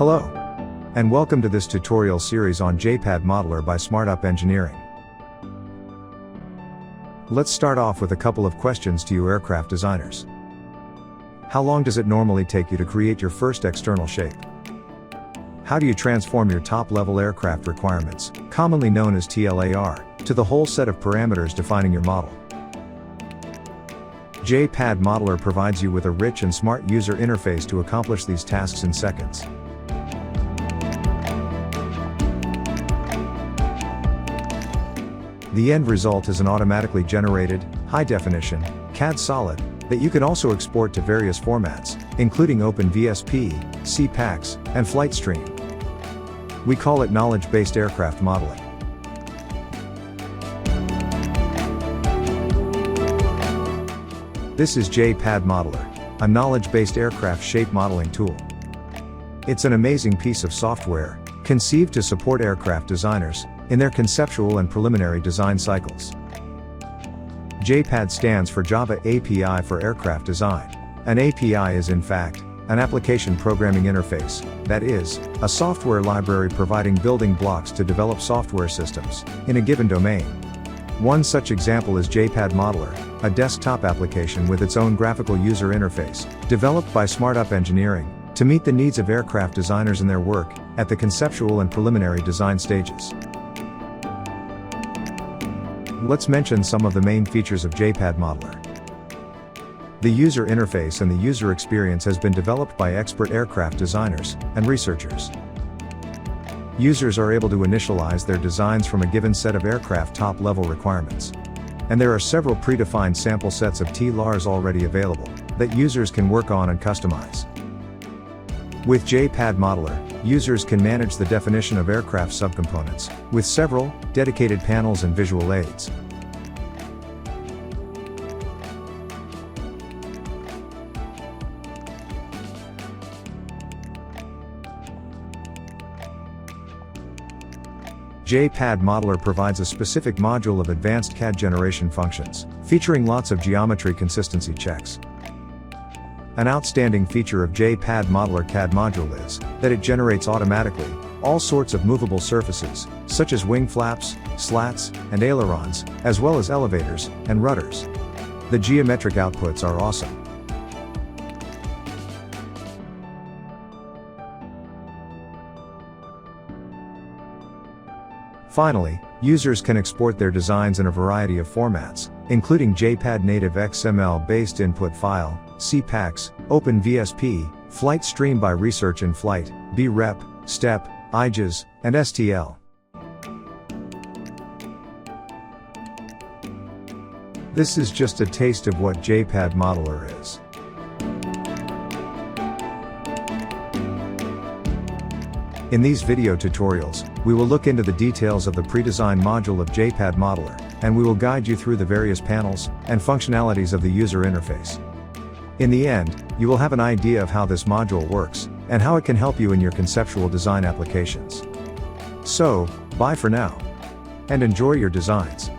Hello, and welcome to this tutorial series on JPAD Modeller by SmartUp Engineering. Let's start off with a couple of questions to you aircraft designers. How long does it normally take you to create your first external shape? How do you transform your top-level aircraft requirements, commonly known as TLAR, to the whole set of parameters defining your model? JPAD Modeller provides you with a rich and smart user interface to accomplish these tasks in seconds. The end result is an automatically generated, high-definition, CAD solid, that you can also export to various formats, including OpenVSP, CPAX, and FlightStream. We call it knowledge-based aircraft modeling. This is JPAD Modeller, a knowledge-based aircraft shape modeling tool. It's an amazing piece of software, conceived to support aircraft designers in their conceptual and preliminary design cycles. JPAD stands for Java API for Aircraft Design. An API is in fact an application programming interface, that is, a software library providing building blocks to develop software systems in a given domain. One such example is JPAD Modeller, a desktop application with its own graphical user interface, developed by SmartUp Engineering to meet the needs of aircraft designers in their work at the conceptual and preliminary design stages. Let's mention some of the main features of JPAD Modeller. The user interface and the user experience has been developed by expert aircraft designers and researchers. Users are able to initialize their designs from a given set of aircraft top-level requirements. And there are several predefined sample sets of TLARs already available that users can work on and customize. With JPAD Modeller, users can manage the definition of aircraft subcomponents with several dedicated panels and visual aids. JPAD Modeller provides a specific module of advanced CAD generation functions, featuring lots of geometry consistency checks. An outstanding feature of JPAD Modeller CAD module is that it generates automatically all sorts of movable surfaces, such as wing flaps, slats, and ailerons, as well as elevators and rudders. The geometric outputs are awesome. Finally, users can export their designs in a variety of formats, including JPAD native XML-based input file, CPAX, OpenVSP, FlightStream by Research in Flight, BREP, STEP, IJS, and STL. This is just a taste of what JPAD Modeller is. In these video tutorials, we will look into the details of the pre-designed module of JPAD Modeller, and we will guide you through the various panels and functionalities of the user interface. In the end, you will have an idea of how this module works, and how it can help you in your conceptual design applications. So, bye for now. And enjoy your designs.